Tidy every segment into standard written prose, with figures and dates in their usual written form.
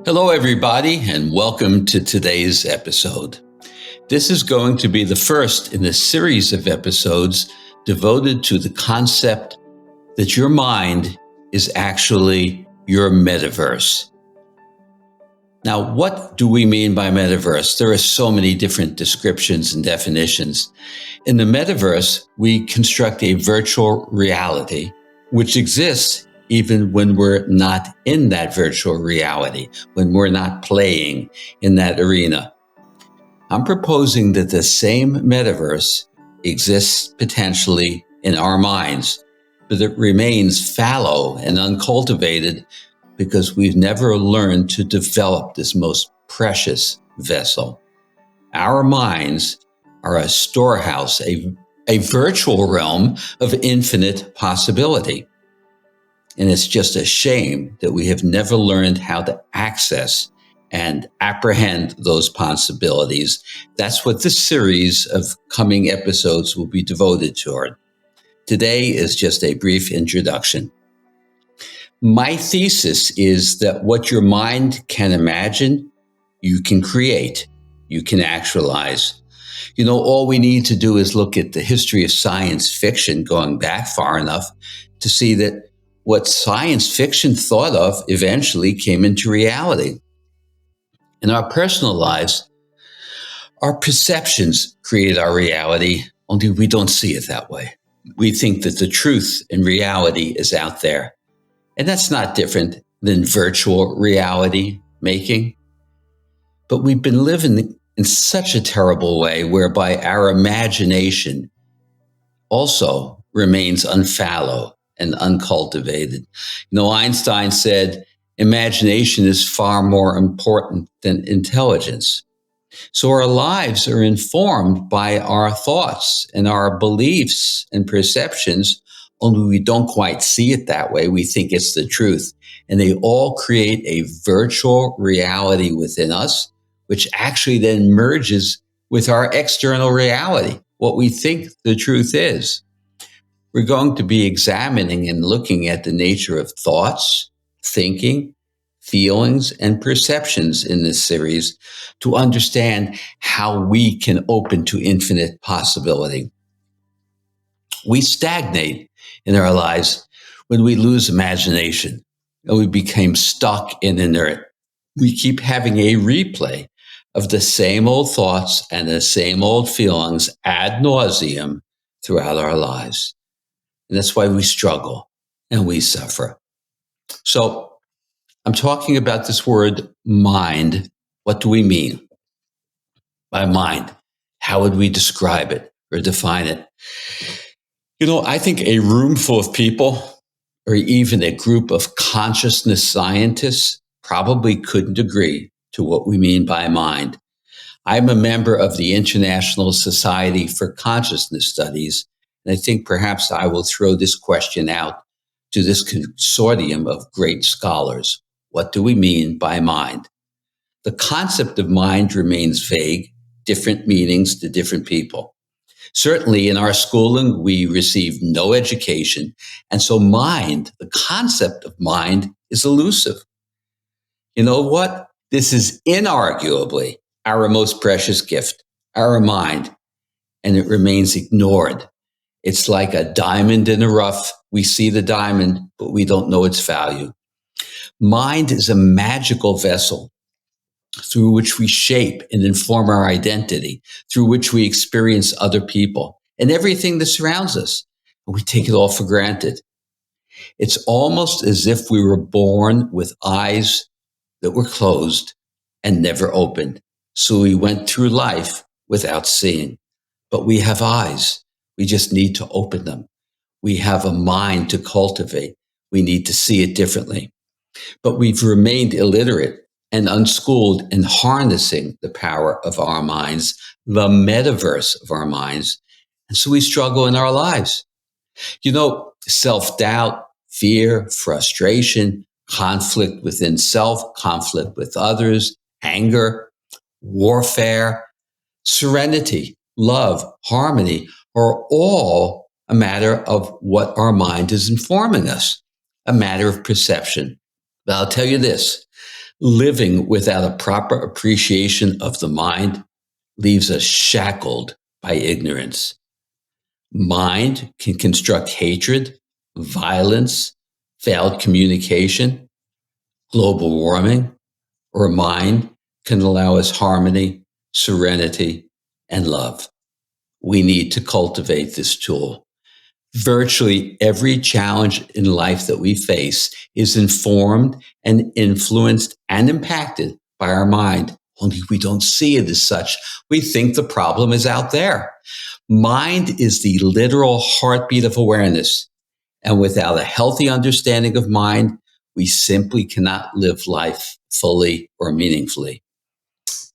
Hello, everybody, and welcome to today's episode. This is going to be the first in a series of episodes devoted to the concept that your mind is actually your metaverse. Now, what do we mean by metaverse? There are so many different descriptions and definitions. In the metaverse, we construct a virtual reality which exists even when we're not in that virtual reality, when we're not playing in that arena. I'm proposing that the same metaverse exists potentially in our minds, but it remains fallow and uncultivated because we've never learned to develop this most precious vessel. Our minds are a storehouse, a virtual realm of infinite possibility. And it's just a shame that we have never learned how to access and apprehend those possibilities. That's what this series of coming episodes will be devoted toward. Today is just a brief introduction. My thesis is that what your mind can imagine, you can create, you can actualize. All we need to do is look at the history of science fiction going back far enough to see that what science fiction thought of eventually came into reality. In our personal lives, our perceptions create our reality, only we don't see it that way. We think that the truth and reality is out there. And that's not different than virtual reality making. But we've been living in such a terrible way whereby our imagination also remains unfallow and uncultivated. Einstein said, imagination is far more important than intelligence. So our lives are informed by our thoughts and our beliefs and perceptions, only we don't quite see it that way. We think it's the truth. And they all create a virtual reality within us, which actually then merges with our external reality, what we think the truth is. We're going to be examining and looking at the nature of thoughts, thinking, feelings, and perceptions in this series to understand how we can open to infinite possibility. We stagnate in our lives when we lose imagination and we become stuck and inert. We keep having a replay of the same old thoughts and the same old feelings ad nauseum throughout our lives. And that's why we struggle and we suffer. So I'm talking about this word mind. What do we mean by mind? How would we describe it or define it? I think a room full of people or even a group of consciousness scientists probably couldn't agree to what we mean by mind. I'm a member of the International Society for Consciousness Studies, and I think perhaps I will throw this question out to this consortium of great scholars. What do we mean by mind? The concept of mind remains vague, different meanings to different people. Certainly in our schooling, we receive no education, and so mind, the concept of mind, is elusive. You know what? This is inarguably our most precious gift, our mind, and it remains ignored. It's like a diamond in the rough. We see the diamond, but we don't know its value. Mind is a magical vessel through which we shape and inform our identity, through which we experience other people and everything that surrounds us. And we take it all for granted. It's almost as if we were born with eyes that were closed and never opened. So we went through life without seeing. But we have eyes. We just need to open them. We have a mind to cultivate. We need to see it differently. But we've remained illiterate and unschooled in harnessing the power of our minds, the metaverse of our minds. And so we struggle in our lives. Self-doubt, fear, frustration, conflict within self, conflict with others, anger, warfare, serenity, love, harmony are all a matter of what our mind is informing us, a matter of perception. But I'll tell you this, Living without a proper appreciation of the mind leaves us shackled by ignorance. Mind can construct hatred, violence, failed communication, global warming, or mind can allow us harmony, serenity, and love. We need to cultivate this tool. Virtually every challenge in life that we face is informed and influenced and impacted by our mind. Only we don't see it as such. We think the problem is out there. Mind is the literal heartbeat of awareness. And without a healthy understanding of mind, we simply cannot live life fully or meaningfully.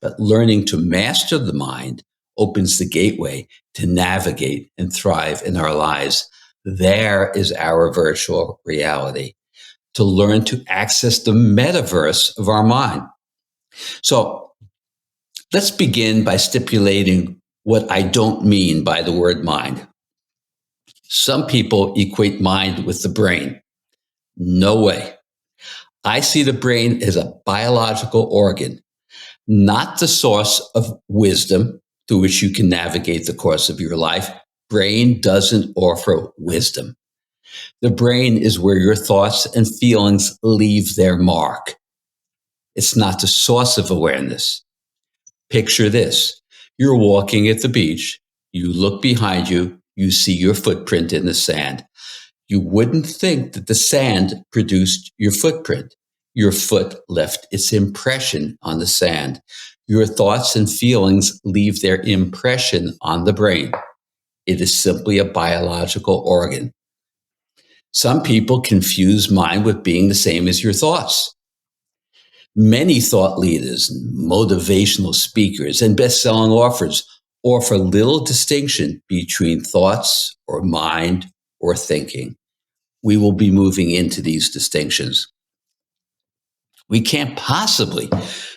But learning to master the mind opens the gateway to navigate and thrive in our lives. There is our virtual reality, to learn to access the metaverse of our mind. So let's begin by stipulating what I don't mean by the word mind. Some people equate mind with the brain. No way. I see the brain as a biological organ, not the source of wisdom through which you can navigate the course of your life. Brain doesn't offer wisdom. The brain is where your thoughts and feelings leave their mark. It's not the source of awareness. Picture this. You're walking at the beach. You look behind you. You see your footprint in the sand. You wouldn't think that the sand produced your footprint. Your foot left its impression on the sand. Your thoughts and feelings leave their impression on the brain. It is simply a biological organ. Some people confuse mind with being the same as your thoughts. Many thought leaders, motivational speakers, and best-selling authors offer little distinction between thoughts or mind or thinking. We will be moving into these distinctions. We can't possibly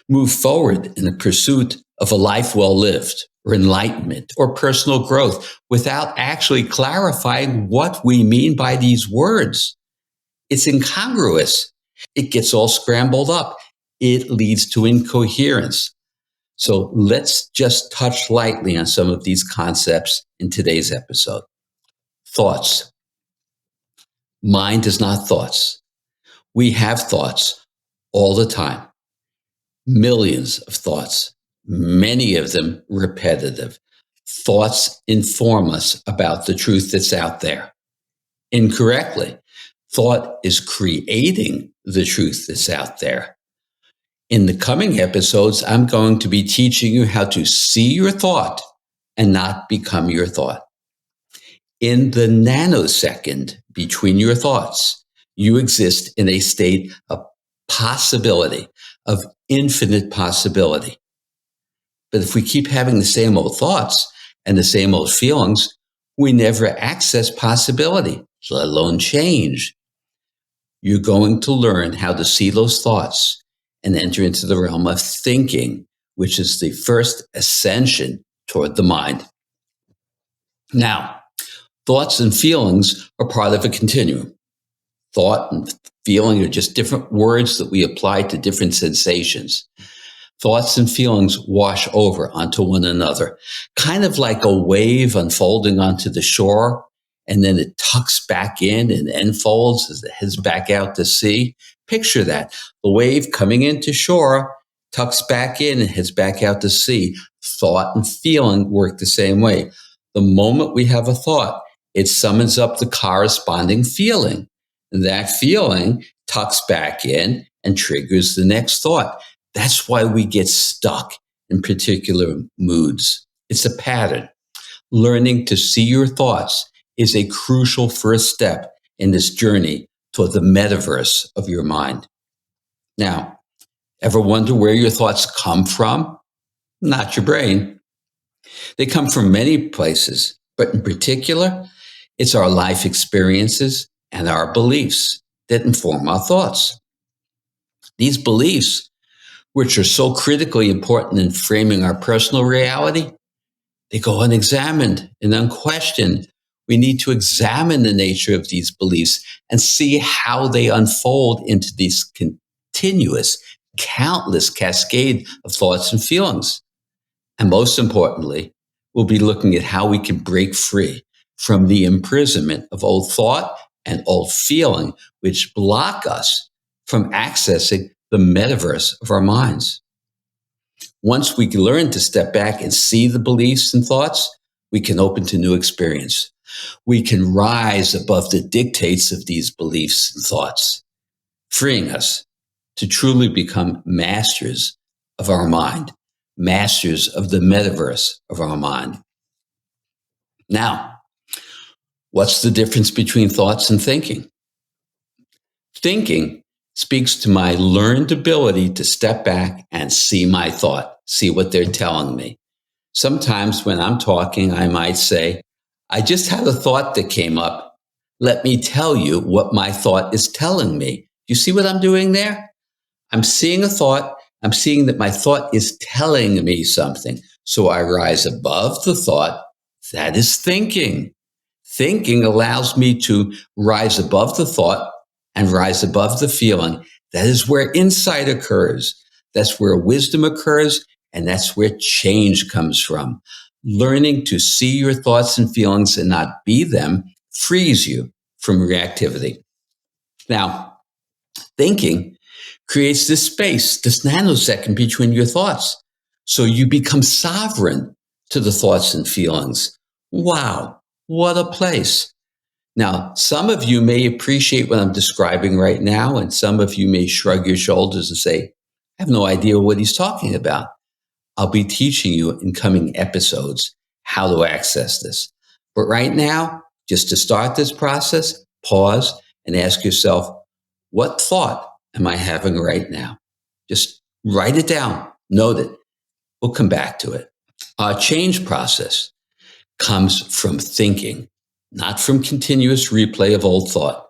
move forward in the pursuit of a life well lived or enlightenment or personal growth without actually clarifying what we mean by these words. It's incongruous. It gets all scrambled up. It leads to incoherence. So let's just touch lightly on some of these concepts in today's episode. Thoughts. Mind is not thoughts. We have thoughts all the time. Millions of thoughts, many of them repetitive. Thoughts inform us about the truth that's out there. Incorrectly, thought is creating the truth that's out there. In the coming episodes, I'm going to be teaching you how to see your thought and not become your thought. In the nanosecond between your thoughts, you exist in a state of possibility, of infinite possibility. But if we keep having the same old thoughts and the same old feelings, we never access possibility, let alone change. You're going to learn how to see those thoughts and enter into the realm of thinking, which is the first ascension toward the mind. Now, thoughts and feelings are part of a continuum. Thought and feeling are just different words that we apply to different sensations. Thoughts and feelings wash over onto one another, kind of like a wave unfolding onto the shore, and then it tucks back in and enfolds as it heads back out to sea. Picture that. The wave coming into shore, tucks back in and heads back out to sea. Thought and feeling work the same way. The moment we have a thought, it summons up the corresponding feeling. And that feeling tucks back in and triggers the next thought. That's why we get stuck in particular moods. It's a pattern. Learning to see your thoughts is a crucial first step in this journey toward the metaverse of your mind. Now, ever wonder where your thoughts come from? Not your brain. They come from many places, but in particular, it's our life experiences and our beliefs that inform our thoughts. These beliefs, which are so critically important in framing our personal reality, they go unexamined and unquestioned. We need to examine the nature of these beliefs and see how they unfold into these continuous countless cascade of thoughts and feelings. And most importantly, we'll be looking at how we can break free from the imprisonment of old thought and old feeling, which block us from accessing the metaverse of our minds. Once we learn to step back and see the beliefs and thoughts, we can open to new experience. We can rise above the dictates of these beliefs and thoughts, freeing us to truly become masters of our mind, masters of the metaverse of our mind. Now, what's the difference between thoughts and thinking? Thinking speaks to my learned ability to step back and see my thought, see what they're telling me. Sometimes when I'm talking, I might say, I just had a thought that came up. Let me tell you what my thought is telling me. You see what I'm doing there? I'm seeing a thought. I'm seeing that my thought is telling me something. So I rise above the thought. That is thinking. Thinking allows me to rise above the thought and rise above the feeling. That is where insight occurs. That's where wisdom occurs. And that's where change comes from. Learning to see your thoughts and feelings and not be them frees you from reactivity. Now, thinking creates this space, this nanosecond between your thoughts. So you become sovereign to the thoughts and feelings. Wow, what a place. Now, some of you may appreciate what I'm describing right now, and some of you may shrug your shoulders and say, I have no idea what he's talking about. I'll be teaching you in coming episodes how to access this. But right now, just to start this process, pause and ask yourself, what thought am I having right now? Just write it down, note it. We'll come back to it. Our change process comes from thinking, not from continuous replay of old thought.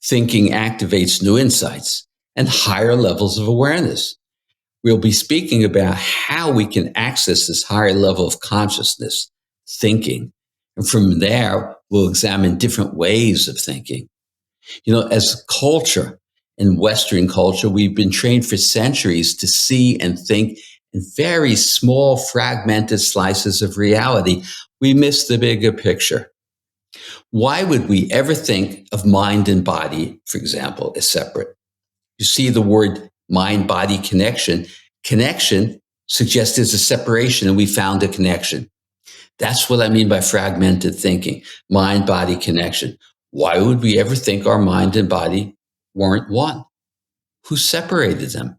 Thinking activates new insights and higher levels of awareness. We'll be speaking about how we can access this higher level of consciousness, thinking. And from there, we'll examine different ways of thinking. You know, as a culture, in Western culture, we've been trained for centuries to see and think in very small, fragmented slices of reality. We miss the bigger picture. Why would we ever think of mind and body, for example, as separate? You see the word mind-body connection. Connection suggests there's a separation, and we found a connection. That's what I mean by fragmented thinking, mind-body connection. Why would we ever think our mind and body weren't one? Who separated them?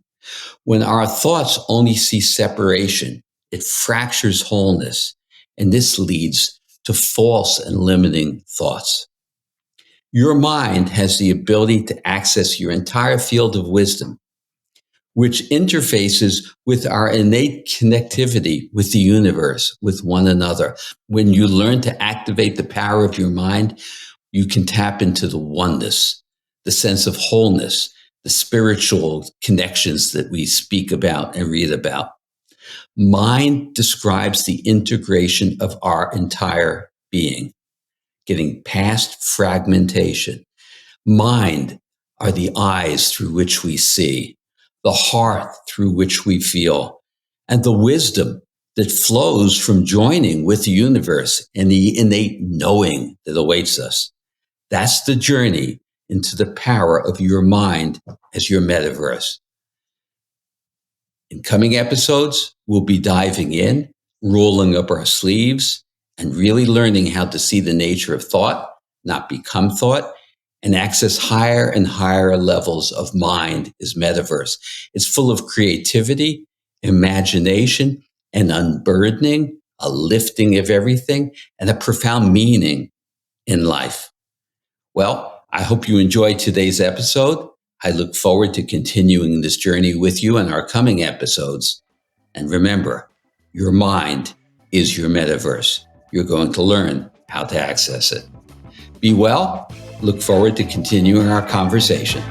When our thoughts only see separation, it fractures wholeness, and this leads to false and limiting thoughts. Your mind has the ability to access your entire field of wisdom, which interfaces with our innate connectivity with the universe, with one another. When you learn to activate the power of your mind, you can tap into the oneness, the sense of wholeness, the spiritual connections that we speak about and read about. Mind describes the integration of our entire being, getting past fragmentation. Mind are the eyes through which we see, the heart through which we feel, and the wisdom that flows from joining with the universe and the innate knowing that awaits us. That's the journey into the power of your mind as your metaverse. In coming episodes, we'll be diving in, rolling up our sleeves, and really learning how to see the nature of thought, not become thought, and access higher and higher levels of mind as metaverse. It's full of creativity, imagination, and unburdening, a lifting of everything, and a profound meaning in life. Well, I hope you enjoyed today's episode. I look forward to continuing this journey with you in our coming episodes. And remember, your mind is your metaverse. You're going to learn how to access it. Be well. Look forward to continuing our conversation.